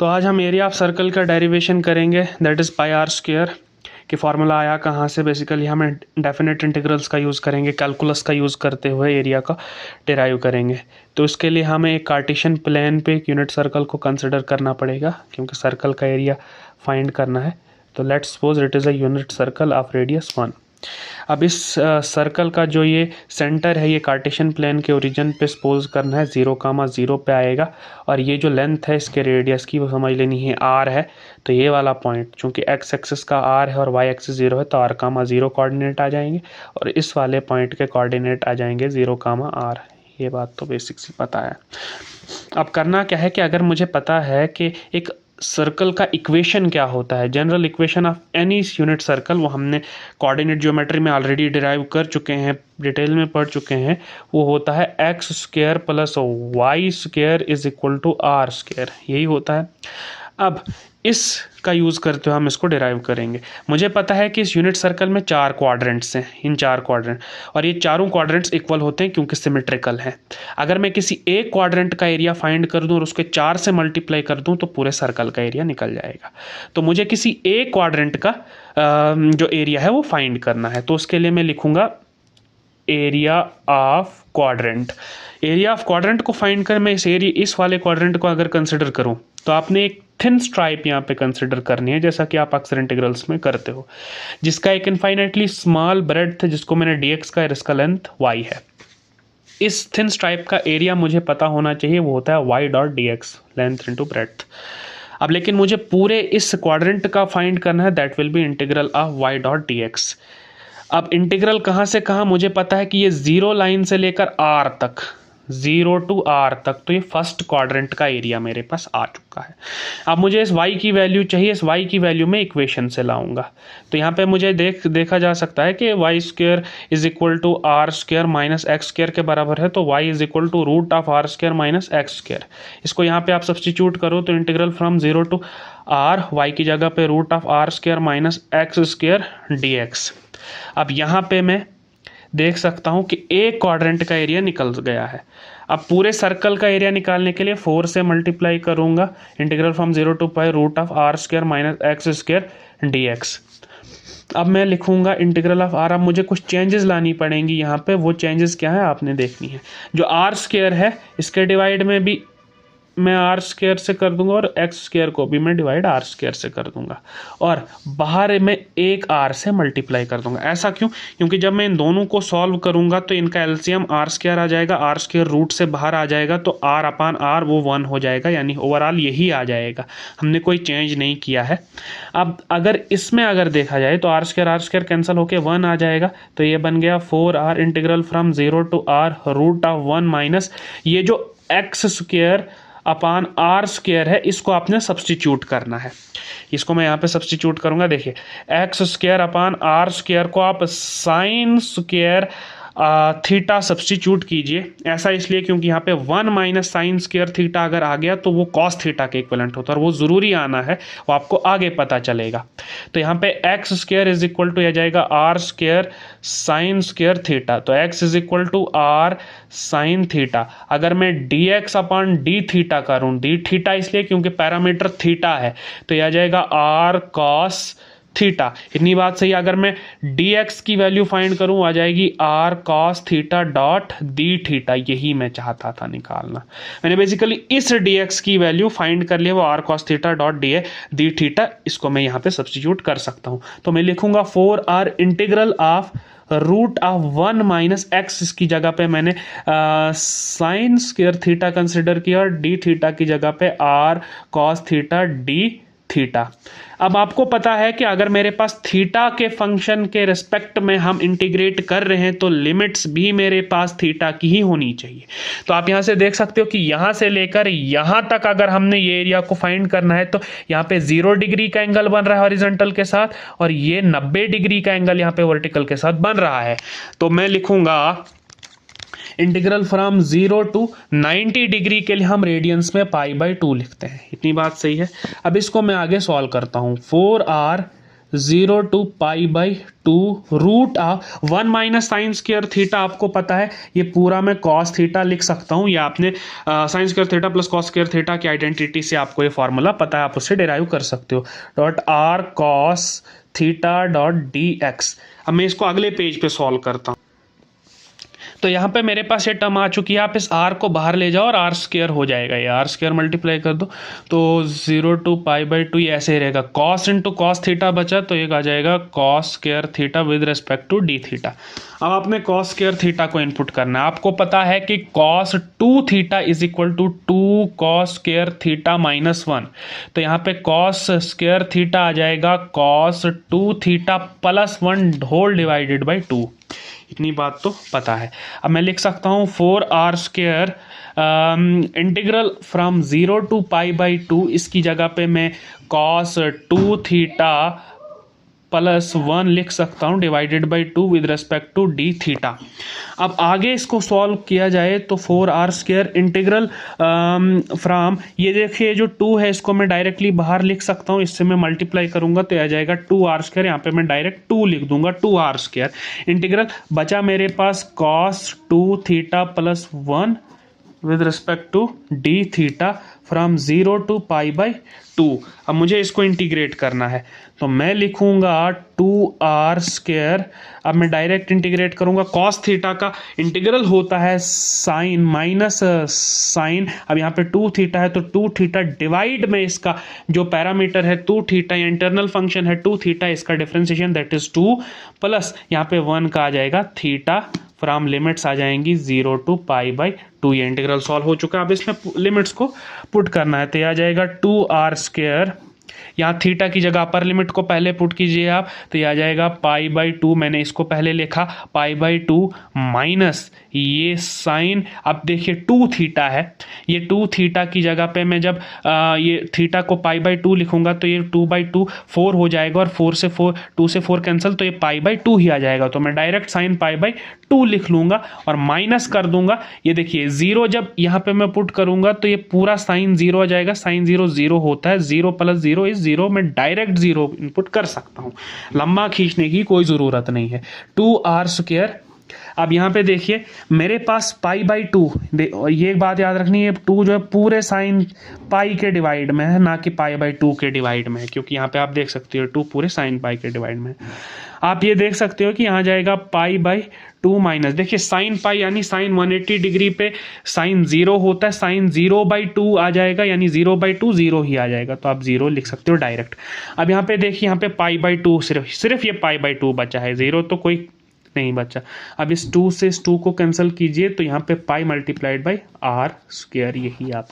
तो आज हम एरिया ऑफ सर्कल का डेरिवेशन करेंगे, that is pi r square. कि फार्मूला आया कहाँ से, बेसिकली हमें डेफिनेट इंटीग्रल्स का यूज़ करेंगे, कैलकुलस का यूज़ करते हुए एरिया का डिराइव करेंगे। तो इसके लिए हमें एक कार्टेशियन प्लेन पे एक यूनिट सर्कल को कंसिडर करना पड़ेगा, क्योंकि सर्कल का एरिया फाइंड करना है। तो let's suppose it is a unit circle of radius 1। अब इस सर्कल का जो ये सेंटर है, ये कार्टेशियन प्लेन के ओरिजिन पे सपोज करना है 0,0 पे आएगा, और ये जो लेंथ है इसके रेडियस की वो समझ लेनी है r है। तो ये वाला पॉइंट चूँकि x एक्सिस का r है और y एक्सिस 0 है, तो r,0 कोऑर्डिनेट आ जाएंगे, और इस वाले पॉइंट के कोऑर्डिनेट आ जाएंगे 0,r। ये बात तो बेसिक सी पता है। अब करना क्या है कि अगर मुझे पता है कि एक सर्कल का इक्वेशन क्या होता है, general equation of any unit circle, वो हमने कोऑर्डिनेट ज्योमेट्री में ऑलरेडी डिराइव कर चुके हैं, डिटेल में पढ़ चुके हैं। वो होता है x square plus y square is equal to r square, यही होता है। अब इसका यूज़ करते हुए हम इसको डिराइव करेंगे। मुझे पता है कि इस यूनिट सर्कल में 4 क्वाड्रेंट्स हैं, इन 4 क्वाड्रेंट, और ये चारों क्वाड्रेंट्स इक्वल होते हैं क्योंकि सिमेट्रिकल हैं। अगर मैं किसी एक क्वाड्रेंट का एरिया फाइंड कर दूं और उसके 4 से मल्टीप्लाई कर दूं तो पूरे सर्कल का एरिया निकल जाएगा। तो मुझे किसी एक क्वाड्रेंट का जो एरिया है वो फाइंड करना है। तो उसके लिए मैं लिखूँगा area of quadrant. Area of quadrant को फाइंड कर मैं इस वाले क्वाड्रेंट को अगर कंसिडर करूं तो आपने एक थिन स्ट्राइप यहाँ पे कंसिडर करनी है, जैसा कि आप अक्सर इंटीग्रल्स में करते हो, जिसका एक इनफाइनाइटली स्मॉल ब्रेड्थ जिसको मैंने dx का, इसका लेंथ y है। इस थिन स्ट्राइप का एरिया मुझे पता होना चाहिए, वो होता है y dot dx, length into breadth. अब लेकिन मुझे पूरे इस क्वाड्रेंट का फाइंड करना है, that will be integral of y dot dx। अब इंटीग्रल कहाँ से कहाँ मुझे पता है कि ये 0 लाइन से लेकर r तक, 0 to r तक, तो ये फर्स्ट क्वाड्रेंट का एरिया मेरे पास आ चुका है। अब मुझे इस y की वैल्यू चाहिए, इस y की वैल्यू मैं इक्वेशन से लाऊंगा। तो यहाँ पे मुझे देखा जा सकता है कि y square is equal to r square minus x square के बराबर है, तो y is equal to root of r square minus x square. इसको यहाँ पे आप सब्सटीट्यूट करो तो integral from 0 to r, y की जगह पे root of r square minus x square dx। अब यहाँ पे मैं देख सकता हूँ कि एक क्वाड्रेंट का एरिया निकल गया है। अब पूरे सर्कल का एरिया निकालने के लिए 4 से मल्टीप्लाई करूँगा, integral from 0 to pi root of r square minus x square dx। अब मैं लिखूँगा इंटीग्रल ऑफ आर। अब मुझे कुछ चेंजेस लानी पड़ेंगी यहाँ पे, वो चेंजेस क्या है आपने देखनी है। जो आर स्क्वायर है इसके डिवाइड में भी मैं आर स्क्वायर से कर दूंगा, और एक्स स्क्वायर को भी मैं डिवाइड आर स्क्वायर से कर दूंगा, और बाहर में एक आर से मल्टीप्लाई कर दूंगा। ऐसा क्यों? क्योंकि जब मैं इन दोनों को सॉल्व करूंगा तो इनका एलसीएम आर स्क्वायर आ जाएगा, आर स्क्वायर रूट से बाहर आ जाएगा, तो आर अपान आर वो 1 हो जाएगा, यानी ओवरऑल यही आ जाएगा, हमने कोई चेंज नहीं किया है। अब अगर इसमें अगर देखा जाए तो आर स्क्वायर कैंसिल होकर 1 आ जाएगा, तो ये बन गया 4r integral from 0 to r root of 1 minus ये जो x square upon r square है, इसको आपने सब्सटीट्यूट करना है। इसको मैं यहाँ पे सब्सटीट्यूट करूँगा। देखिए x square upon r square को आप साइन स्क्वायर थीटा सब्सटीट्यूट कीजिए। ऐसा इसलिए क्योंकि यहाँ पे 1 माइनस साइन स्क्वायर थीटा अगर आ गया तो वो कॉस थीटा के इक्विवेलेंट होता है, और वो ज़रूरी आना है, वो आपको आगे पता चलेगा। तो यहाँ पे x square is equal to आ जाएगा r square sine square theta, तो x is equal to r sine theta. अगर मैं d x upon d theta करूँ, डी थीटा इसलिए क्योंकि पैरामीटर थीटा है, तो यह आ जाएगा आर कॉस थीटा। इतनी बात सही। अगर मैं dx की वैल्यू फाइंड करूं, आ जाएगी r cos theta dot d theta, यही मैं चाहता था निकालना। मैंने बेसिकली इस dx की वैल्यू फाइंड कर लिया, वो r cos theta dot d theta, इसको मैं यहाँ पे सब्सटीट्यूट कर सकता हूँ। तो मैं लिखूंगा 4r integral of root of 1 minus x, इसकी जगह पे मैंने साइन स्क्वायर थीटा कंसिडर किया, और डी थीटा की जगह पे r cos theta d theta. अब आपको पता है कि अगर मेरे पास थीटा के फंक्शन के रिस्पेक्ट में हम इंटीग्रेट कर रहे हैं तो लिमिट्स भी मेरे पास थीटा की ही होनी चाहिए। तो आप यहां से देख सकते हो कि यहां से लेकर यहां तक अगर हमने ये एरिया को फाइंड करना है तो यहाँ पे 0 डिग्री का एंगल बन रहा है हॉरिजॉन्टल के साथ, और ये 90 डिग्री का एंगल यहाँ पे वर्टिकल के साथ बन रहा है। तो मैं लिखूंगा इंटीग्रल फ्रॉम 0 to 90 डिग्री के लिए हम रेडियंस में पाई बाई 2 लिखते हैं। इतनी बात सही है। अब इसको मैं आगे सॉल्व करता हूँ। 4r 0 to pi by 2 root of 1 minus sine square theta. आपको पता है ये पूरा मैं कॉस थीटा लिख सकता हूँ, या आपने sign square theta plus cos square theta की आइडेंटिटी से आपको ये फॉर्मूला पता है, आप उससे डिराइव कर सकते हो। Dot are cos theta dot D x. अब मैं इसको अगले पेज पे सॉल्व करता हूँ। तो यहाँ पे मेरे पास ये टर्म आ चुकी है, आप इस r को बाहर ले जाओ और आर स्क्वायर हो जाएगा, ये आर स्क्वायर मल्टीप्लाई कर दो तो 0 टू पाई बाई 2 ये ऐसे ही रहेगा। कॉस इंटू कॉस थीटा बचा तो एक आ जाएगा cos square theta with respect to d theta. अब आपने कॉस स्क्वायर थीटा को इनपुट करना है। आपको पता है कि cos 2 theta is equal to 2 cos square theta minus 1, तो यहाँ पे कॉस स्क्वायर थीटा आ जाएगा cos 2 theta plus 1 whole divided by 2। इतनी बात तो पता है। अब मैं लिख सकता हूँ 4r square integral from 0 to pi by 2, इसकी जगह पे मैं कॉस 2 थीटा प्लस 1 लिख सकता हूँ divided by 2 with respect to d theta. अब आगे इसको सॉल्व किया जाए तो 4r स्क्वायर इंटीग्रल फ्रॉम, ये देखिए जो 2 है इसको मैं डायरेक्टली बाहर लिख सकता हूँ, इससे मैं मल्टीप्लाई करूंगा तो आ जाएगा 2r स्क्वायर, यहाँ पे मैं डायरेक्ट 2 लिख दूंगा 2r स्क्वायर इंटीग्रल। बचा मेरे पास cos 2 theta plus 1 with respect to d theta from 0 to pi by 2। अब मुझे इसको इंटीग्रेट करना है तो मैं लिखूंगा 2r स्क्वायर। अब मैं डायरेक्ट इंटीग्रेट करूंगा, कॉस थीटा का इंटीग्रल होता है साइन माइनस साइन। अब यहाँ पे 2 थीटा है तो 2 थीटा डिवाइड में इसका जो पैरामीटर है 2 थीटा, या इंटरनल फंक्शन है 2 थीटा, इसका डिफरेंशिएशन दैट इज 2 प्लस यहाँ पे 1 का आ जाएगा थीटा फ्रॉम लिमिट्स आ जाएंगी 0 टू पाई बाई 2। ये इंटीग्रल सॉल्व हो चुका है। अब इसमें लिमिट्स को पुट करना है तो ये आ जाएगा 2r स्क्वायर, यहाँ थीटा की जगह अपर लिमिट को पहले पुट कीजिए आप तो ये आ जाएगा पाई बाई 2, मैंने इसको पहले लिखा पाई बाई 2 माइनस ये साइन। अब देखिए 2 थीटा है, ये 2 थीटा की जगह पे मैं जब ये थीटा को पाई बाई 2 लिखूंगा तो ये 2 बाई 2 4 हो जाएगा, और 4 से 4 2 से 4 कैंसिल तो ये पाई बाई 2 ही आ जाएगा। तो मैं डायरेक्ट साइन पाई बाई 2 लिख लूंगा और माइनस कर दूंगा। ये देखिए 0 जब यहाँ पे मैं पुट करूंगा तो ये पूरा साइन 0 आ जाएगा, साइन 0 0 होता है, 0 प्लस 0 इज 0, मैं डायरेक्ट 0 इनपुट कर सकता हूँ, लंबा खींचने की कोई ज़रूरत नहीं है। 2r square. अब यहाँ पे देखिए मेरे पास पाई बाई 2, ये बात याद रखनी है 2 जो है पूरे साइन पाई के डिवाइड में है, ना कि पाई बाई 2 के डिवाइड में है, क्योंकि यहाँ पे आप देख सकते हो 2 पूरे साइन पाई के डिवाइड में। आप ये देख सकते हो कि यहाँ जाएगा पाई बाई 2 माइनस, देखिए साइन पाई यानी साइन 180 डिग्री पे साइन 0 होता है, साइन 0 बाई 2 आ जाएगा, यानी 0 बाई 2 0 ही आ जाएगा, तो आप 0 लिख सकते हो डायरेक्ट। अब यहाँ पे देखिए यहाँ पे पाई बाई 2 सिर्फ ये पाई बाई 2 बचा है, 0 तो कोई नहीं बचा। अब इस 2 से इस 2 को कैंसिल कीजिए तो यहाँ पे pi multiplied by r square, यही आप